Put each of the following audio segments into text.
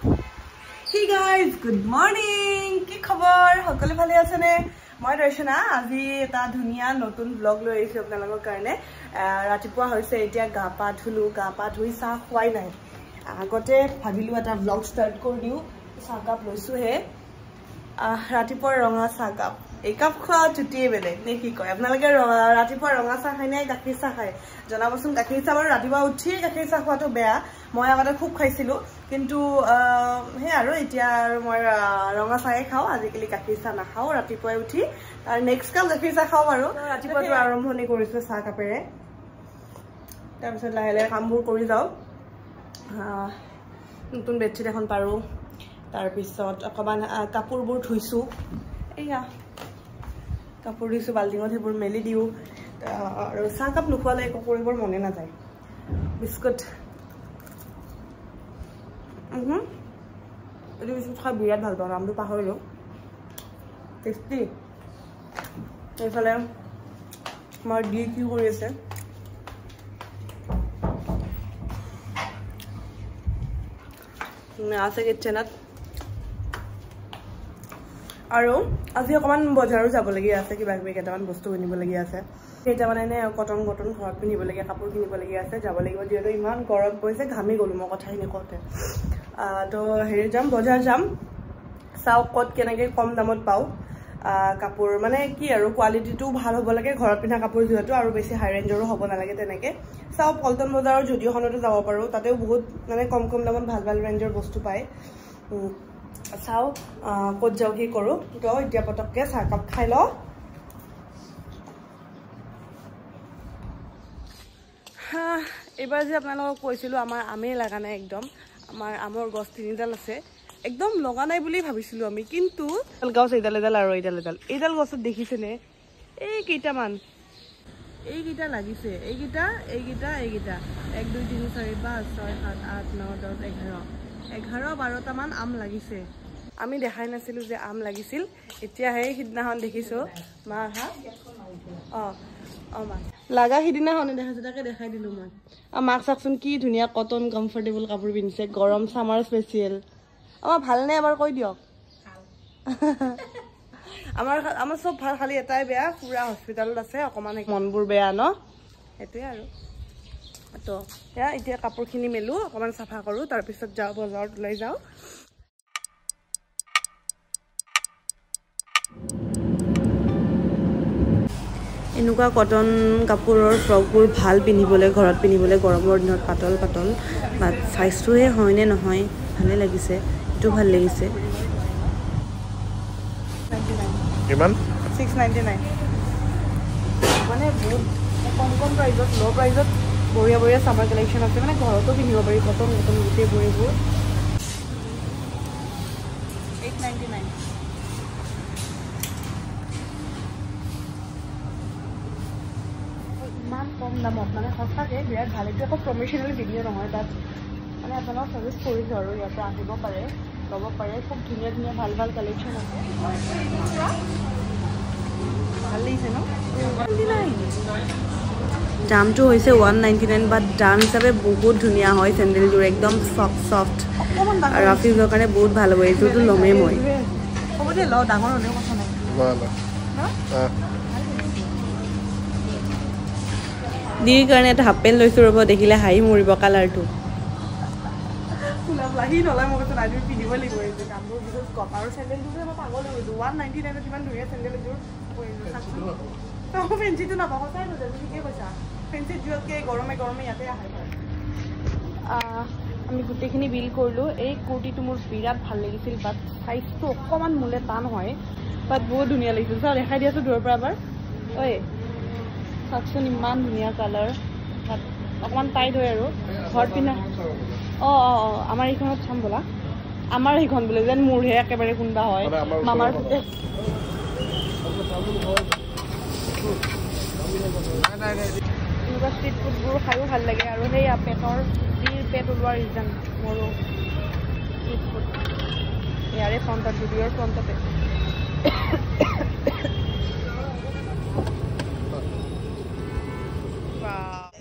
Hey guys, good morning. কি খবৰ? সকলো ভালে আছে নে? মই দৰ্শনা আজি এটা ধুনিয়া নতুন ব্লগ লৈ আহিছো আপোনালোকৰ কাৰণে। ৰাতিপুৱা হৈছে এতিয়া গা পা ধুই চাহ খুৱাই নাই। আগতে ভাবিলো এটা ব্লগ ষ্টাৰ্ট কৰি দিও। চাহ কাপ লৈছো হে। ৰাতিপুৱা ৰঙা চাহ কাপ। এই কাপ খোৱা চুটিয়ে বেলেগ নে কি কয়? আপোনালোকে ৰাতিপুৱা ৰঙা চাহ খাই নাই গাখীৰ চাহ খায়? জনাবচোন। গাখীৰ চাহ বাৰু ৰাতিপুৱা উঠি গাখীৰ চাহ খোৱাটো বেয়া। মই আগতে খুব খাইছিলো কিন্তু হে আৰু এতিয়া মই ৰঙা চাহে খাওঁ। আজিকালি গাখীৰ চাহ নাখাওঁ ৰাতিপুৱাই উঠি। তাৰ নেক্সট কাপ গাখীৰ চাহ খাওঁ বাৰু। ৰাতিপুৱাটো আৰম্ভণি কৰিছো চাহ কাপেৰে। তাৰপিছত লাহে লাহে কামবোৰ কৰি যাওঁ। নতুন বেডশ্বীট এখন পাৰো। তাৰপিছত অকণমান কাপোৰবোৰ ধুইছো। এয়া কাপোৰ ধুইছো বাল্টিঙত সেইবোৰ মেলি দিওঁ। আৰু চাহ কাপ নোখোৱালে একো কৰিবৰ মনে নাযায়। বিস্কুট এইটো বিস্কুট খাই বিৰাট ভাল পাওঁ। নামটো পাহৰিলোঁ। টেষ্টি। এইফালে আমাৰ দি কি কৰি আছে আছে কিটচেনত। আৰু আজি অকণমান বজাৰো যাবলগীয়া আছে। কিবা কিবি কেইটামান বস্তু কিনিবলগীয়া আছে। কেইটামান এনে কটন ঘৰত পিন্ধিবলগীয়া কাপোৰ কিনিবলগীয়া আছে। যাব লাগিব যিহেতু ইমান গৰম পৰিছে। ঘামি গ'লো মই কথাখিনি কওঁতে। তো হেৰি যাম বজাৰ যাম। চাওক ক'ত কেনেকৈ কম দামত পাওঁ কাপোৰ। মানে কি আৰু কোৱালিটিটো ভাল হ'ব লাগে ঘৰত পিন্ধা কাপোৰ যিহেতু। আৰু বেছি হাই ৰেঞ্জৰো হ'ব নালাগে তেনেকৈ। চাওক পল্টন বজাৰৰ জুডিঅ'খনতো যাব পাৰোঁ। তাতেও বহুত মানে কম দামত ভাল ৰেঞ্জৰ বস্তু পায়। চাওঁ ক'ত যাওঁ কি কৰোঁ। তো এতিয়া পটককৈ চাহকাপ খাই লওঁ। এইবাৰ যে আপোনালোকক কৈছিলোঁ আমাৰ আমেই লগা নাই একদম। আমাৰ আমৰ গছ 3ডাল আছে। একদম লগা নাই বুলি ভাবিছিলোঁ আমি। কিন্তু গছ এইডাল আৰু এইডাল গছত দেখিছেনে এই কেইটামান এইকেইটা লাগিছে। এইকেইটা 1 2 3 4 5 6 7 8 9 10 11 12টামান আম লাগিছে। আমি দেখাই নাছিলোঁ যে আম লাগিছিল। এতিয়াহে সিদিনাখন দেখিছোঁ। মা হা মা লাগা সিদিনাখনে দেখাইছোঁ। তাকে দেখাই দিলোঁ মই। মাক চাওকচোন কি ধুনীয়া কটন কমফৰ্টেবল কাপোৰ পিন্ধিছে। গৰম চামাৰ স্পেচিয়েল। ভালনে এবাৰ কৈ দিয়ক। আমাৰ চব ভাল, খালি এটাই বেয়া পুৰা হস্পিটেলত আছে। অকণমান মনবোৰ বেয়া ন সেইটোৱে আৰু। তো সেয়া এতিয়া কাপোৰখিনি মেলোঁ অকণমান চাফা কৰোঁ। তাৰপিছত যাওঁ বজাৰত ওলাই যাওঁ। এনেকুৱা কটন কাপোৰৰ ফ্ৰকবোৰ ভাল পিন্ধিবলৈ ঘৰত পিন্ধিবলৈ গৰমৰ দিনত পাতল বাট চাইজটোহে হয়নে নহয় ভালে লাগিছে। এইটো ভাল লাগিছে। কিমান 699 মানে বহুত কম প্ৰাইজত ল' প্ৰাইজত বঢ়িয়া চামাৰ কালেকশ্যন আছে। মানে ঘৰতো পিন্ধিব পাৰি কটন গোটেইবোৰ এইবোৰ 899। ইমান কম দামত মানে সঁচাকৈ বিৰাট ভাল। এইটো আকৌ প্ৰমোশ্যনেল ভিডিঅ' নহয়। তাত মানে আপোনাক ছাজেষ্ট কৰিছোঁ আৰু ইয়াৰ পৰা আহিব পাৰে ল'ব পাৰে। খুব ধুনীয়া ভাল কালেকশ্যন আছে। ভাল লাগিছে ন। দামটো হৈছে 199 বাট দাম হিচাপে বহুত ধুনীয়া হয়। চেণ্ডেলযোৰ একদম চফ্ট আৰু ৰাফিউজৰ কাৰণে বহুত ভাল হ'ব। এইটোতো ল'মেই মই। হ'ব দে ল ডাঙৰ হ'লেও কথা নাই। দিৰ কাৰণে এটা হাফ পেণ্ট লৈছোঁ ৰ'ব। দেখিলে হাঁহি মৰিব কালাৰটো। লাহি নলয় মই কৈছোঁ নাই পিন্ধিব লাগিব। এইটো কামবোৰ বিকজ কপাৰৰ চেণ্ডেলযোৰহে মই পাগল হৈ গৈছোঁ। 199 ইমান ধুনীয়া চেণ্ডেল এযোৰ ফেঞ্চিটো নাপাওঁ। সঁচাই কৈছা ঠিকেই কৈছা। ফেঞ্চিত যোৱাতকৈ গৰমে ইয়াতে আহে। আমি গোটেইখিনি বিল কৰিলোঁ। এই কুৰ্তিটো মোৰ বিৰাট ভাল লাগিছিল বাট চাইজটো অকণমান মোলে টান হয় বাট বহুত ধুনীয়া লাগিছিল। চাওঁ দেখাই দিয়াছোঁ দূৰৰ পৰা এবাৰ। ঐ চাওকচোন ইমান ধুনীয়া কালাৰ। তাত অকণমান টাইট হয় আৰু ঘৰত পিন্ধা। আমাৰ এইখনত চাম বোলা। আমাৰ সেইখন বোলে যেন মোৰহে একেবাৰে কোনোবা হয় মামাৰ পুতে। এনেকুৱা ষ্ট্ৰীট ফুডবোৰ খায়ো ভাল লাগে। আৰু সেয়া পেট ওলোৱাৰ ৰিজন মোৰো ষ্ট্ৰীট ফুড ইয়াৰে ফ্ৰণ্টত জুডিঅ'ৰ ফ্ৰণ্টতে।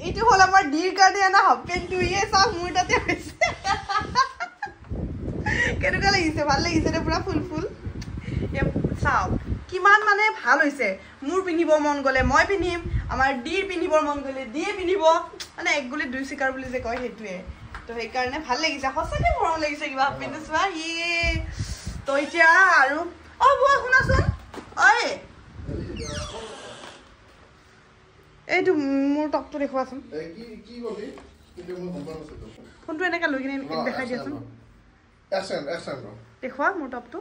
এইটো হ'ল আমাৰ ডিৰ কাৰণে আনা হাফ পেণ্টটো। ইয়ে চাওক মোৰ তাতে হৈছে। কেনেকুৱা লাগিছে ভাল লাগিছে নে পুৰা ফুল ফুল চাওক কিমান মানে ভাল হৈছে মোৰ পিন্ধিব মন গ'লে মই পিন্ধিম আমাৰ ডিৰ পিন্ধিবৰ মন গ'লে ডিয়ে পিন্ধিব মানে এক গুলি দুই চিকাৰ বুলি যে কয় সেইটোৱে তো সেইকাৰণে ভাল লাগিছে সঁচাকে মৰম লাগিছে কিবা পিন্ধি চোৱা তো এতিয়া আৰু বুৱা শুনাচোন ঐ এইটো মোৰ টপটো দেখুৱাচোন ফোনটো এনেকৈ লৈ কিনে দেখাই দিয়াচোন দেখুৱা মোৰ টপটো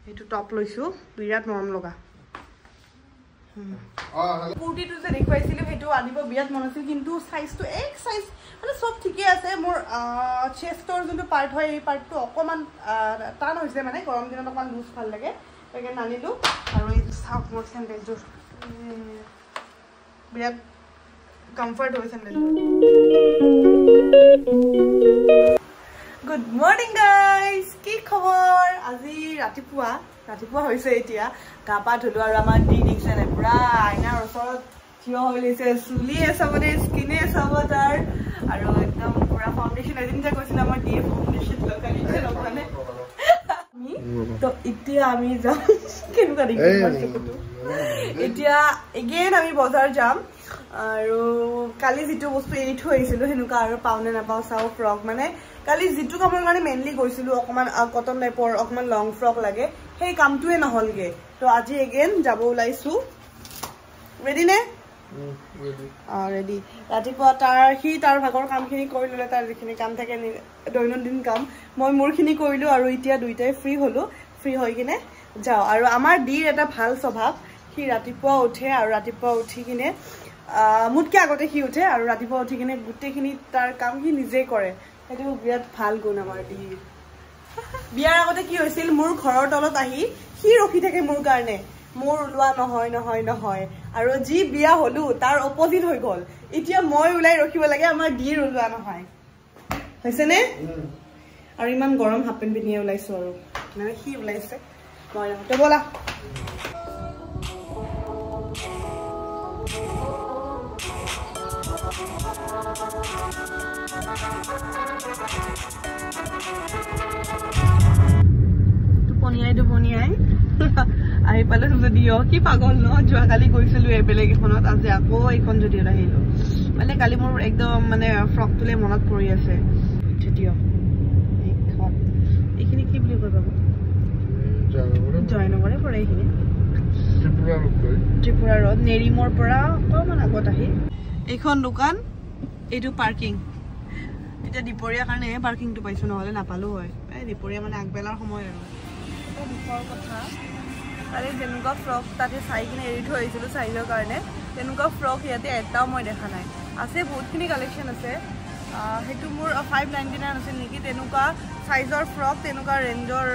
এইটো টপ লৈছোঁ বিৰাট মৰম লগা কুৰ্তিটো যে দেখুৱাইছিলোঁ সেইটো আনিব বিৰাট মন আছিল কিন্তু চাইজটো এক চাইজ মানে চব ঠিকে আছে মোৰ চেষ্টৰ যোনটো পাৰ্ট হয় এই পাৰ্টটো অকণমান টান হৈছে মানে গৰম দিনত অকণমান লুজ ভাল লাগে সেইকাৰণে আনিলোঁ আৰু এইটো চাওক মোৰ চেণ্ডেলযোৰ বিৰাট কমফৰ্ট হয় চেণ্ডেলযোৰ গুড মৰ্ণিং গাইজ কি খবৰ আজি ৰাতিপুৱা হৈছে এতিয়া গা পা ধুলোঁ আৰু আমাৰ দি দেখিছে নাই পুৰা আইনাৰ ওচৰত থিয় হৈ লৈছে চুলিয়ে চাব দেই স্কিনে চাব তাৰ আৰু একদম পুৰা ফাউণ্ডেশ্যন এদিন যে কৈছিলে আমাৰ দিয়ে ফাউণ্ডেশ্যন লগাইছে লগনে তো এতিয়া আমি যাম কেনেকুৱা দেখিছোঁ এতিয়া এগেইন আমি বজাৰ যাম আৰু কালি যিটো বস্তু এৰি থৈ আহিছিলোঁ সেনেকুৱা আৰু পাওঁ নে নাপাওঁ চাওঁ ফ্ৰক মানে কালি যিটো কামৰ কাৰণে মেইনলি গৈছিলোঁ অকণমান কটন টাইপৰ অকণমান লং ফ্ৰক লাগে সেই কামটোৱে নহ'লগৈ তো আজি এগেইন যাব ওলাইছোঁ ৰেডি নে ৰেডি ৰাতিপুৱা তাৰ ভাগৰ কামখিনি কৰি ল'লে তাৰ যিখিনি কাম থাকে দৈনন্দিন কাম মই মোৰখিনি কৰিলোঁ আৰু এতিয়া দুইটাই ফ্ৰী হ'লোঁ ফ্ৰী হৈ কিনে যাওঁ আৰু আমাৰ ডিৰ এটা ভাল স্বভাৱ সি ৰাতিপুৱা উঠে আৰু ৰাতিপুৱা উঠি কিনে মোতকৈ আগতে সি উঠে আৰু ৰাতিপুৱা উঠি কিনে গোটেইখিনি তাৰ কাম সি নিজেই কৰে সেইটো বিৰাট ভাল গুণ আমাৰ ডিৰ বিয়াৰ আগতে কি হৈছিল মোৰ ঘৰৰ তলত আহি সি ৰখি থাকে মোৰ কাৰণে মোৰ ওলোৱা নহয় আৰু যি বিয়া হ'লো তাৰ অপজিট হৈ গ'ল এতিয়া মই ওলাই ৰখিব লাগে আমাৰ ডিৰ ওলোৱা নহয় হৈছেনে আৰু ইমান গৰম হাফ পেণ্ট পিন্ধিয়ে ওলাইছোঁ আৰু মানে সি ওলাইছে মই নহওঁতে ব'লা টোপনিয়াই আহি পালো যদি কি পাগল ন যোৱাকালি গৈছিলোঁ এই বেলেগ এখনত আজি আকৌ এইখন যদি আহিলোঁ মানে কালি মোৰ একদম মানে ফ্ৰকটোলৈ মনত পৰি আছে যদিও এইখিনি কি বুলি কৈ পাব জয়নগৰে পৰে এইখিনি ত্ৰিপুৰা ৰোড নেৰিমৰ পৰা অকণমান আগত আহি এইখন দোকান এইটো পাৰ্কিং এতিয়া দুপৰীয়াৰ কাৰণেহে পাৰ্কিংটো পাইছোঁ নহ'লে নাপালোঁ হয় এই দুপৰীয়া মানে আগবেলাৰ সময় আৰু দুখৰ কথা আৰু যেনেকুৱা ফ্ৰক তাতে চাই কিনে এৰি থৈ আহিছিলোঁ চাইজৰ কাৰণে তেনেকুৱা ফ্ৰক ইয়াতে এটাও মই দেখা নাই আছে বহুতখিনি কালেকশ্যন আছে সেইটো মোৰ 599 আছিল নেকি তেনেকুৱা চাইজৰ ফ্ৰক তেনেকুৱা ৰেঞ্জৰ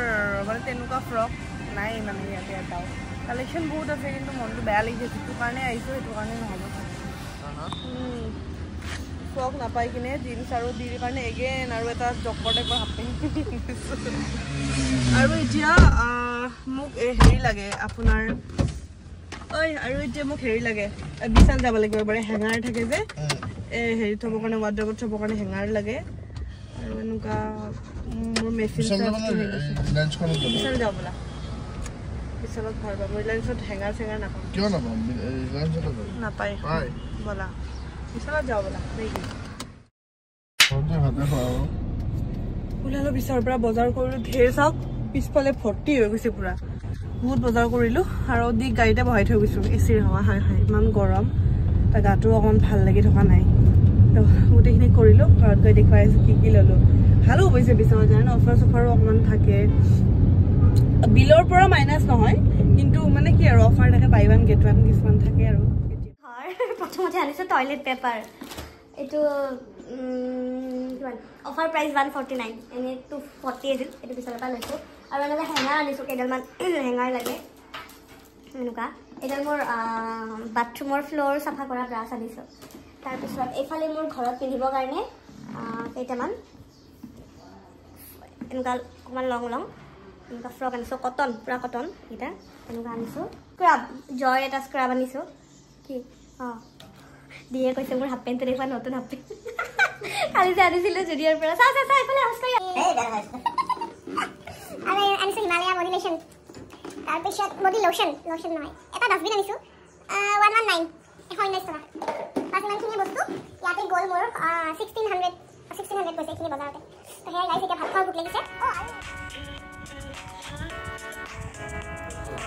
মানে তেনেকুৱা ফ্ৰক নাই মানে ইয়াতে এটাও কালেকশ্যন বহুত আছে কিন্তু মনটো বেয়া লাগিছে যিটো কাৰণে আহিছোঁ সেইটো কাৰণে নহ'ব ফ্ৰক নাপাই কিনে জিন্স আৰু ডিৰ কাৰণে এগেইন আৰু এটা জকৰ টাইপৰ হাফ পেণ্ট আৰু এতিয়া মোক হেৰি লাগে আপোনাৰ আৰু এতিয়া মোক হেৰি লাগে বিশাল যাব লাগিব এবাৰে হেঙাৰ থাকে যে হেৰি থ'বৰ কাৰণে ৱাৰ্ড্ৰবত থ'বৰ কাৰণে হেঙাৰ লাগে আৰু এনেকুৱা মোৰ মেচিন বিশাল যাওঁ বোলা বিশালত ভাল পাব ৰিলায়েন্সত হেঙাৰ চেঙাৰ নাপাম কিয় নাপায় ব'লা বিশালত যাওঁ বোলা ওলালোঁ বিশালৰ পৰা বজাৰ কৰিলোঁ ঢেৰ চাওক পিছফালে ভৰ্তি হৈ গৈছে পুৰা বহুত বজাৰ কৰিলোঁ আৰু দি গাড়ীতে বহাই থৈ গৈছোঁ এচিৰ হাৱা খাই ইমান গৰম তাৰ গাটো অকণমান ভাল লাগি থকা নাই তো গোটেইখিনি কৰিলোঁ ঘৰত গৈ দেখুৱাই আছোঁ কি ল'লোঁ ভালো পাইছে বিশালত জানে অফাৰ চফাৰো অকণমান থাকে বিলৰ পৰা মাইনাছ নহয় কিন্তু মানে কি আৰু অফাৰ থাকে বাই ওৱান গেট ওৱান কিছুমান থাকে আৰু প্ৰথমতে আনিছোঁ টয়লেট পেপাৰ এইটো অফাৰ প্ৰাইচ 149 এনেই 240 আছিল এইটো পিছৰ পৰা লৈছোঁ আৰু এনেকৈ হেঙাৰ আনিছোঁ কেইডালমান হেঙাৰ লাগে এনেকুৱা এডাল মোৰ বাথৰুমৰ ফ্ল'ৰ চাফা কৰা ব্ৰাছ আনিছোঁ তাৰপিছত এইফালে মোৰ ঘৰত পিন্ধিবৰ কাৰণে কেইটামান এনেকুৱা অকণমান লং এনেকুৱা ফ্ৰক আনিছোঁ কটন পূৰা কটন এইকেইটা এনেকুৱা আনিছোঁ স্ক্ৰাব জয় এটা স্ক্ৰাব আনিছোঁ কি দিয়ে কৈছে মোৰ হাফ পেণ্টটো দেখুৱা নতুন হাফ পেণ্ট কালি যে আনিছিলো জুডিঅ'ৰ পৰা চা এইফালে হস্কাই আৰু আনিছো হিমালয়া বডি লোশন তাৰপিছত বডি লোশন নহয় এটা ডাষ্টবিন আনিছো 119 119 টকা পাঁচ মানখিনি বস্তু ইয়াতে গ'ল মোৰ 1600 কৈছে এইখিনি বজাৰতে তো হেয়াই গাইছ এতিয়া ভাত খাব ভোক লাগিছে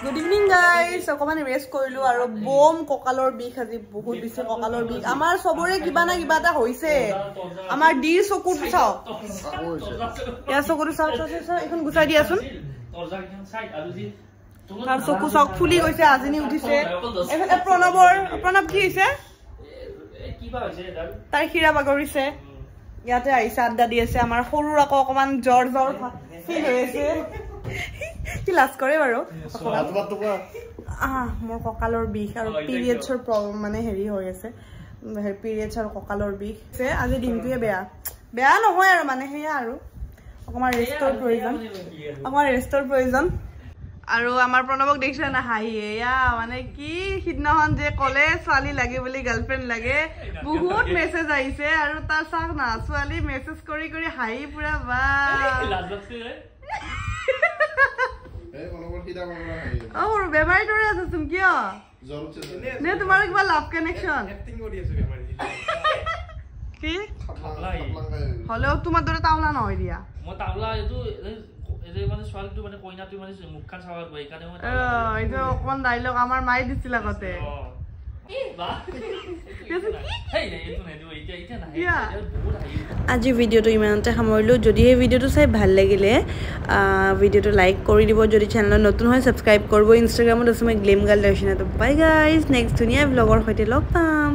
গুড ইভিনিং গাইজ অকমান ৰেষ্ট কৰিলো আৰু বম কঁকালৰ বিষ আজি বহুত বেছি কঁকালৰ বিষ আমাৰ চবৰে কিবা না কিবা এটা হৈছে আমাৰ ডি চকুটো চাওক ইয়াৰ চকুটো চাওক এখন গুচাই দিয়াচোন তাৰ চকু চাওক ফুলি গৈছে আজিনি উঠিছে এফালে প্ৰণৱ কি হৈছে তাৰ শিৰা বাগৰিছে ইয়াতে আহিছে আড্ডা দি আছে আমাৰ সৰুৰ আকৌ অকমান জ্বৰ ফিল হৈ আছে কি লাজ কৰে বাৰু মোৰ কঁকালৰ বিষ আৰু পিৰিয়ডছৰ মানে হেৰি হৈ আছে পিৰিয়ডছ আৰু কঁকালৰ বিষ আজি দিনটোৱে বেয়া নহয় আৰু মানে সেয়া আৰু অকমান ৰেষ্টৰ প্ৰয়োজন আৰু আমাৰ প্ৰণৱক দেখিছে না হাঁহি এয়া মানে কি সিদিনাখন যে ক'লে ছোৱালী লাগে বুলি গাৰ্লফ্ৰেণ্ড লাগে বহুত মেছেজ আহিছে আৰু তাৰ চাওক না ছোৱালী মেছেজ কৰি হাঁহি পুৰা বা বেমাৰী দৰে আছে তুমি কিয় নে তোমাৰ কিবা লাভ কানেকশ্যন কি হলেও তোমাৰ দৰে তাওলা নহয় দিয়া মই তাওলা অকমান ডাইলগ আমাৰ মায়ে দিছিল আগতে আজি ভিডিঅ'টো ইমানতে সামৰিলোঁ যদি এই ভিডিঅ'টো চাই ভাল লাগিলে ভিডিঅ'টো লাইক কৰি দিব যদি চেনেলত নতুন হয় ছাবস্ক্ৰাইব কৰিব ইনষ্টাগ্ৰামত আছোঁ মই গ্লেম গাৰ্ল দৰ্শনা বাই গাইজ নেক্সট ধুনীয়া ব্লগৰ সৈতে লগ পাম